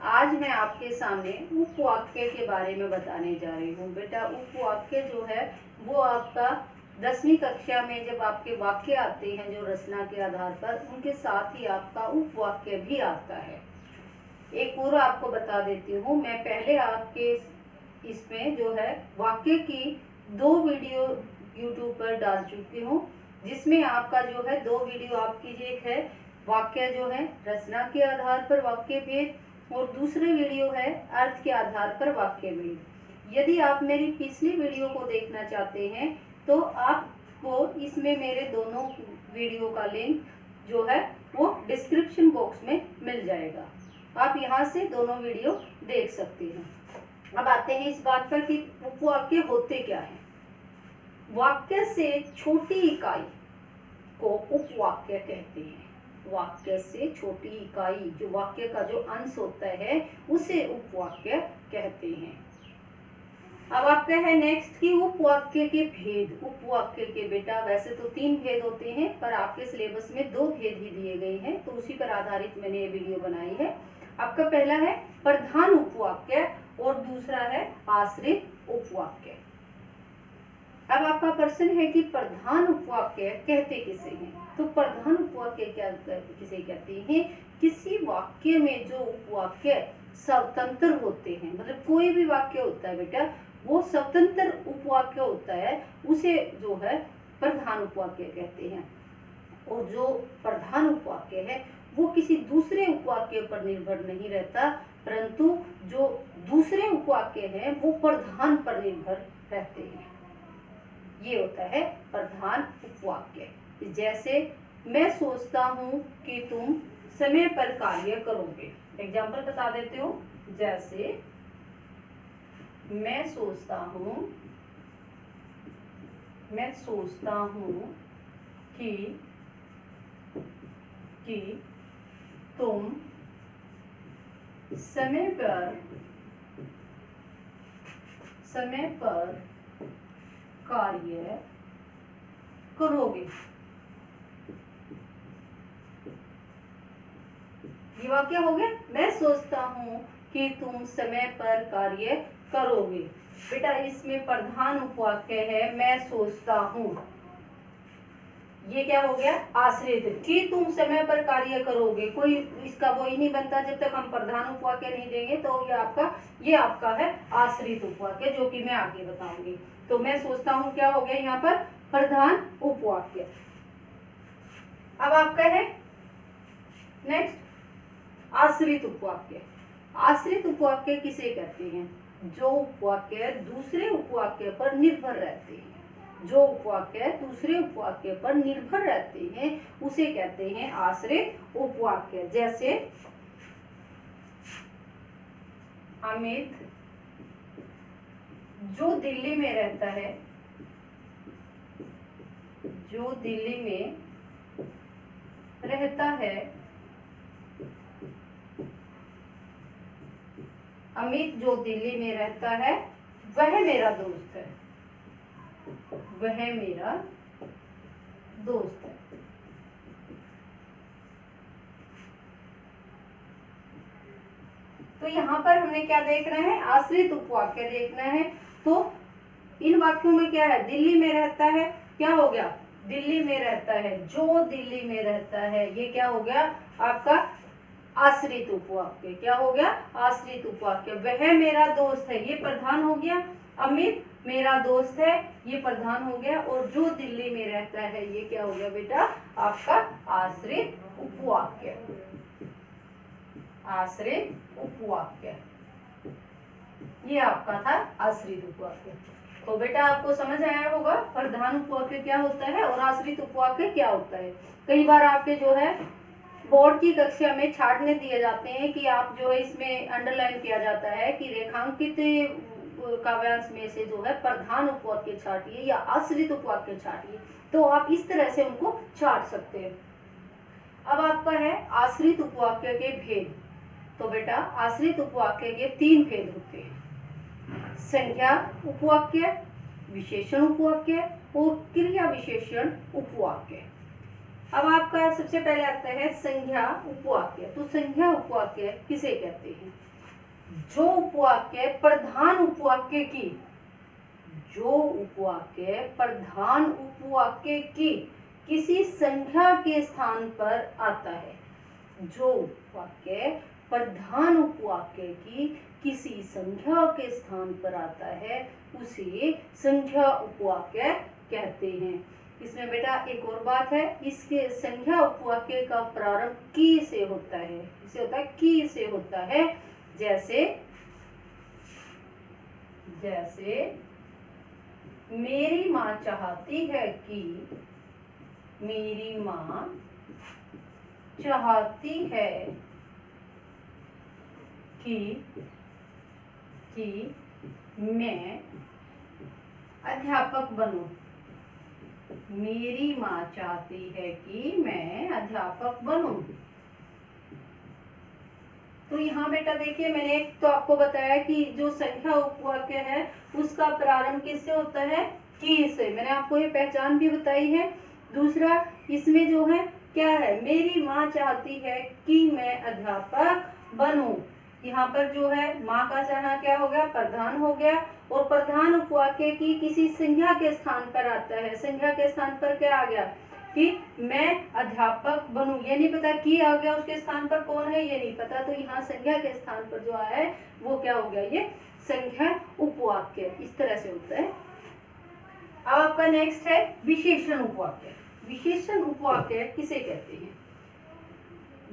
आज मैं आपके सामने उपवाक्य के बारे में बताने जा रही हूँ। बेटा उपवाक्य जो है वो आपका 10वीं कक्षा में जब आपके वाक्य आते हैं जो रचना के आधार पर, उनके साथ ही आपका उपवाक्य भी आता है। एक और आपको बता देती हूँ, मैं पहले आपके इसमें जो है वाक्य की 2 वीडियो यूट्यूब पर डाल चुकी हूँ, जिसमें आपका जो है 2 वीडियो आपकी एक है वाक्य जो है रचना के आधार पर वाक्य भेद, और दूसरे वीडियो है अर्थ के आधार पर वाक्य भेद। यदि आप मेरी पिछली वीडियो को देखना चाहते हैं तो आपको इसमें मेरे दोनों वीडियो का लिंक जो है वो डिस्क्रिप्शन बॉक्स में मिल जाएगा। आप यहाँ से दोनों वीडियो देख सकते हैं। अब आते हैं इस बात पर कि उपवाक्य होते क्या हैं। वाक्य से छोटी इकाई को उपवाक्य कहते हैं। वाक्य से छोटी इकाई जो वाक्य का जो अंश होता है उसे उपवाक्य कहते हैं। अब आपका है नेक्स्ट कि उपवाक्य के भेद। उपवाक्य के बेटा वैसे तो 3 भेद होते हैं, पर आपके सिलेबस में 2 भेद ही दिए गए हैं, तो उसी पर आधारित मैंने ये वीडियो बनाई है। आपका पहला है प्रधान उपवाक्य और दूसरा है आश्रित उपवाक्य। अब आपका प्रश्न है कि प्रधान उपवाक्य कहते किसे हैं। तो प्रधान उपवाक्य क्या किसे कहते हैं? किसी वाक्य में जो उपवाक्य स्वतंत्र होते हैं, मतलब कोई भी वाक्य होता है बेटा वो स्वतंत्र उपवाक्य होता है, उसे जो है प्रधान उपवाक्य कहते हैं। और जो प्रधान उपवाक्य है वो किसी दूसरे उपवाक्य पर निर्भर नहीं रहता, परंतु जो दूसरे उपवाक्य हैं वो प्रधान पर निर्भर रहते हैं। ये होता है प्रधान उपवाक्य। जैसे मैं सोचता हूँ कि तुम समय पर कार्य करोगे। एग्जाम्पल बता देते हो। जैसे मैं सोचता हूँ कि तुम समय पर कार्य करोगे। ये वाक्य हो गया। मैं सोचता हूँ कि तुम समय पर कार्य करोगे। बेटा इसमें प्रधान उपवाक्य है मैं सोचता हूँ। ये क्या हो गया? आश्रित कि तुम समय पर कार्य करोगे। कोई इसका वो ही नहीं बनता जब तक हम प्रधान उपवाक्य नहीं देंगे। तो ये आपका है आश्रित उपवाक्य, जो कि मैं आगे बताऊंगी। तो मैं सोचता हूँ क्या हो गया यहाँ पर? प्रधान उपवाक्य। अब आपका है नेक्स्ट आश्रित उपवाक्य। आश्रित उपवाक्य किसे कहते हैं? जो उपवाक्य दूसरे उपवाक्य पर निर्भर रहते हैं। जो उपवाक्य दूसरे उपवाक्य पर निर्भर रहते हैं उसे कहते हैं आश्रित उपवाक्य। जैसे अमित जो दिल्ली में रहता है, अमित जो दिल्ली में रहता है वह मेरा दोस्त है। तो यहाँ पर हमने क्या देखना है? आश्रित उपवाक्य देखना है। तो इन वाक्यों में क्या है? दिल्ली में रहता है, क्या हो गया? दिल्ली में रहता है। जो दिल्ली में रहता है, ये क्या हो गया? आपका आश्रित उपवाक्य। क्या हो गया? आश्रित उपवाक्य। वह मेरा दोस्त है, ये प्रधान हो गया। अमित मेरा दोस्त है, ये प्रधान हो गया। और जो दिल्ली में रहता है, ये क्या हो गया बेटा? आपका आश्रित उपवाक्य। आश्रित उपवाक्य ये आपका था आश्रित उपवाक्य। तो बेटा आपको समझ आया होगा प्रधान उपवाक्य क्या होता है और आश्रित उपवाक्य क्या होता है। कई बार आपके जो है बोर्ड की कक्षा में छाटने दिए जाते हैं कि आप जो है इसमें अंडरलाइन किया जाता है कि रेखांकित काव्यांश में से जो है प्रधान उपवाक्य छाटिए या आश्रित उपवाक्य छाटिए। तो आप इस तरह से उनको छाट सकते हैं। अब आपका है आश्रित उपवाक्य के भेद। तो बेटा आश्रित उपवाक्य के 3 भेद होते हैं। संज्ञा उपवाक्य, विशेषण उपवाक्य और क्रिया विशेषण उपवाक्य। अब आपका सबसे पहले आता है संज्ञा उपवाक्य। तो संज्ञा उपवाक्य किसे कहते हैं? जो उपवाक्य प्रधान उपवाक्य की, जो उपवाक्य प्रधान उपवाक्य की किसी संख्या के स्थान पर आता है, जो वाक्य प्रधान उपवाक्य की किसी संख्या के स्थान पर आता है उसे संख्या उपवाक्य कहते हैं। इसमें बेटा एक और बात है, इसके संख्या उपवाक्य का प्रारंभ की से होता है, इसे होता है की से होता है। जैसे मेरी माँ चाहती है कि, मेरी माँ चाहती है कि मैं अध्यापक बनूं। मेरी माँ चाहती है कि मैं अध्यापक बनूं। तो यहाँ बेटा देखिए, मैंने तो आपको बताया कि जो संख्या उपवाक्य है उसका प्रारंभ किससे होता है, की से। मैंने आपको ये पहचान भी बताई है। दूसरा इसमें जो है क्या है, मेरी माँ चाहती है कि मैं अध्यापक बनूं। यहाँ पर जो है माँ का चाहना क्या हो गया, प्रधान हो गया, और प्रधान उपवाक्य की किसी संज्ञा के स्थान पर आता है। संज्ञा के स्थान पर क्या आ गया कि मैं अध्यापक बनूं। ये नहीं पता कि आ गया, उसके स्थान पर कौन है ये नहीं पता, तो यहाँ संज्ञा के स्थान पर जो आया है वो क्या हो गया, ये संज्ञा उपवाक्य। इस तरह से होता है। अब आपका नेक्स्ट है विशेषण उपवाक्य। विशेषण उपवाक्य किसे कहते हैं,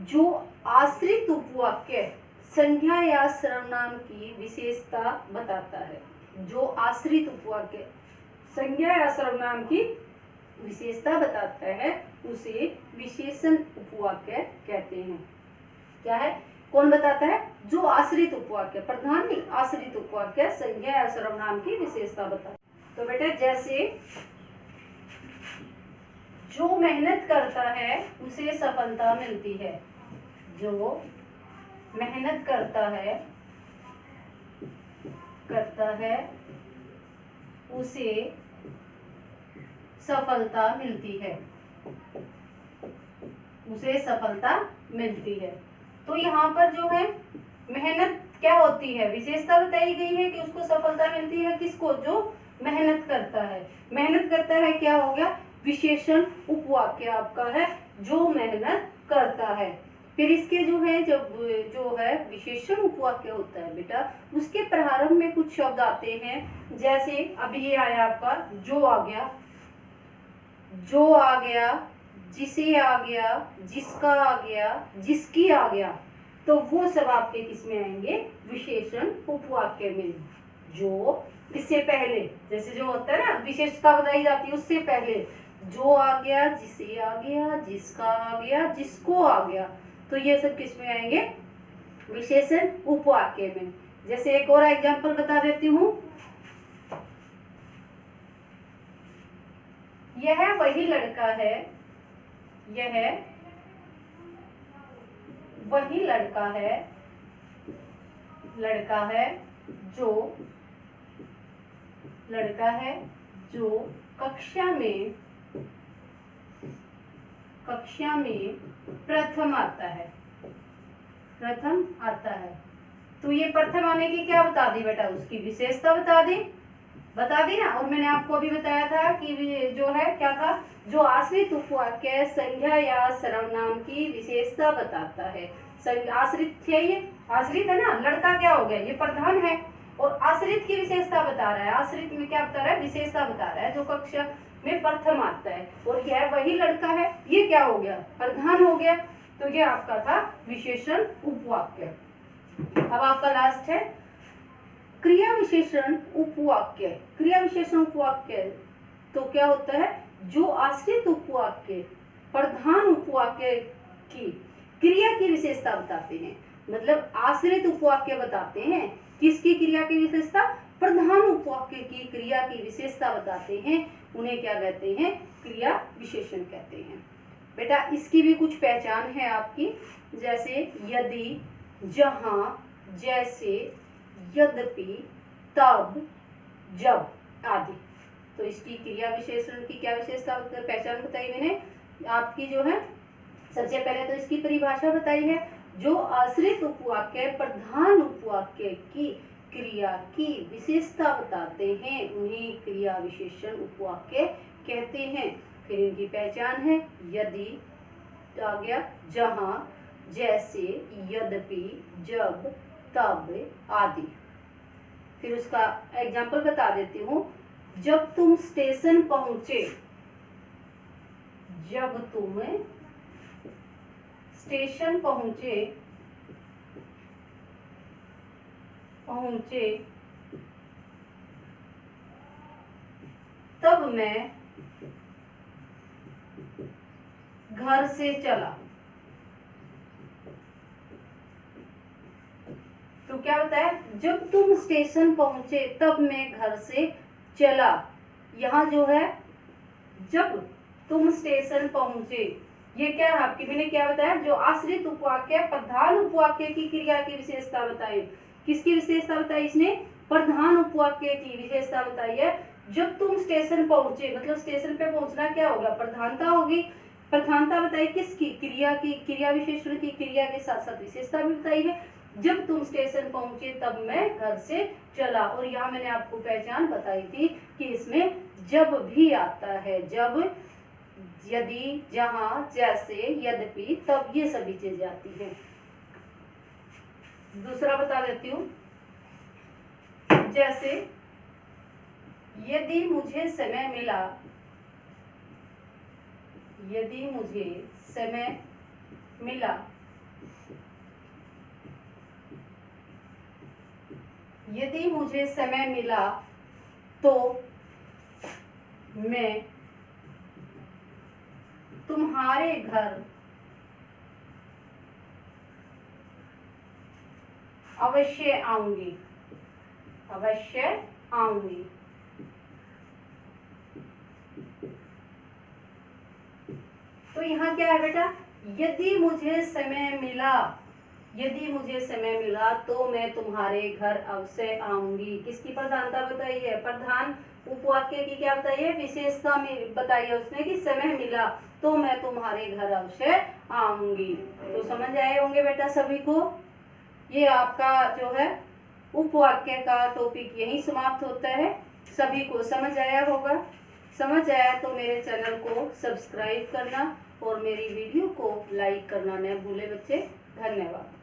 जो आश्रित उपवाक्य संज्ञा या सर्वनाम की विशेषता बताता है। जो आश्रित उपवाक्य संज्ञा या सर्वनाम की विशेषता बताता है उसे विशेषण उपवाक्य कहते हैं। क्या है, कौन बताता है, जो आश्रित उपवाक्य, प्रधान नहीं, आश्रित उपवाक्य संज्ञा या सर्वनाम की विशेषता बताता है। तो बेटा जैसे जो मेहनत करता है उसे सफलता मिलती है। जो मेहनत करता है उसे सफलता मिलती है, उसे सफलता मिलती है। तो यहाँ पर जो है मेहनत क्या होती है, विशेषता बताई गई है कि उसको सफलता मिलती है। किसको, जो मेहनत करता है। मेहनत करता है क्या हो गया, विशेषण उपवाक्य आपका है, जो मेहनत करता है। फिर इसके जो है, जब जो है विशेषण उपवाक्य होता है बेटा, उसके प्रारंभ में कुछ शब्द आते हैं। जैसे अभी ये आया आपका जो आ गया, जो आ गया, जिसे आ गया, जिसका आ गया, जिसकी आ गया, तो वो सब आपके किस में आएंगे, विशेषण उपवाक्य में। जो इससे पहले, जैसे जो होता है ना विशेषता बताई जाती है, उससे पहले जो आ गया, जिसे आ गया, जिसका आ गया, जिसको आ गया, तो ये सब किस में आएंगे, विशेषण उपवाक्य में। जैसे एक और एग्जांपल बता देती हूँ, यह वही लड़का है, यह वही लड़का है जो कक्षा में प्रथम आता है। तो ये प्रथम आने की क्या बता दी बेटा, उसकी विशेषता बता दी ना। और मैंने आपको अभी बताया था कि जो है क्या था, जो आश्रित उपवाक्य संज्ञा या सर्वनाम की विशेषता बताता है। आश्रित है, ये आश्रित है ना, लड़का क्या हो गया, ये प्रधान है, और आश्रित की विशेषता बता रहा है। आश्रित में क्या बता रहा है, विशेषता बता रहा है, जो कक्षा में प्रथम आता है। और यह वही लड़का है, ये क्या हो गया, प्रधान हो गया। तो ये आपका था विशेषण उपवाक्य। अब आपका लास्ट है क्रिया विशेषण उपवाक्य। क्रिया विशेषण उपवाक्य तो क्या होता है, जो आश्रित उपवाक्य प्रधान उपवाक्य की क्रिया की विशेषता बताते हैं। मतलब आश्रित उपवाक्य बताते हैं, किसकी क्रिया की विशेषता, प्रधान उपवाक्य की क्रिया की विशेषता बताते हैं, उन्हें क्या कहते हैं, क्रिया विशेषण कहते हैं। बेटा इसकी भी कुछ पहचान है आपकी, जैसे यदि, जहां, जैसे, यद्यपि, तब, जब आदि। तो इसकी क्रिया विशेषण की क्या विशेषता पहचान बताई मैंने आपकी, जो है सबसे पहले तो इसकी परिभाषा बताई है, जो आश्रित उपवाक्य प्रधान उपवाक्य की क्रिया की विशेषता बताते हैं उन्हें क्रिया विशेषण उपवाक्य कहते हैं। फिर इनकी पहचान है यदि आ गया, जहां, जैसे, यद्यपि, जब, तब आदि। फिर उसका एग्जाम्पल बता देती हूँ। जब तुम स्टेशन पहुंचे, जब तुम स्टेशन पहुंचे तब मैं घर से चला। तो क्या होता है, जब तुम स्टेशन पहुंचे तब मैं घर से चला। यहाँ जो है जब तुम स्टेशन पहुंचे, ये क्या है आपकी मैंने क्या बताया, जो आश्रित उपवाक्य प्रधान उपवाक्य की क्रिया की विशेषता बताई। किसकी विशेषता बताई इसने, प्रधान उपवाक्य की विशेषता बताई है। जब तुम स्टेशन पहुंचे, मतलब स्टेशन पे पहुंचना क्या होगा, प्रधानता होगी। प्रधानता बताई किसकी, क्रिया की, क्रिया विशेषण की, क्रिया के साथ साथ विशेषता भी बताई है। जब तुम स्टेशन पहुंचे तब मैं घर से चला। और यहाँ मैंने आपको पहचान बताई थी कि इसमें जब भी आता है, जब, यदि, जहां, जैसे, यद्यपि, तब, ये सभी चीजें आती हैं। दूसरा बता देती हूँ, जैसे यदि मुझे समय मिला, यदि मुझे समय मिला, यदि मुझे समय मिला तो मैं तुम्हारे घर अवश्य आऊंगी, अवश्य आऊंगी। तो यहाँ क्या है बेटा, यदि मुझे समय मिला, यदि मुझे समय मिला तो मैं तुम्हारे घर अवश्य आऊंगी। किसकी प्रधानता बताई है, प्रधान उपवाक्य की क्या बताई है, विशेषता में बताई है उसने कि समय मिला तो मैं तुम्हारे घर अवश्य आऊंगी। तो समझ आए होंगे बेटा सभी को। ये आपका जो है उपवाक्य का टॉपिक यही समाप्त होता है। सभी को समझ आया होगा। समझ आया तो मेरे चैनल को सब्सक्राइब करना और मेरी वीडियो को लाइक करना न भूले बच्चे। धन्यवाद।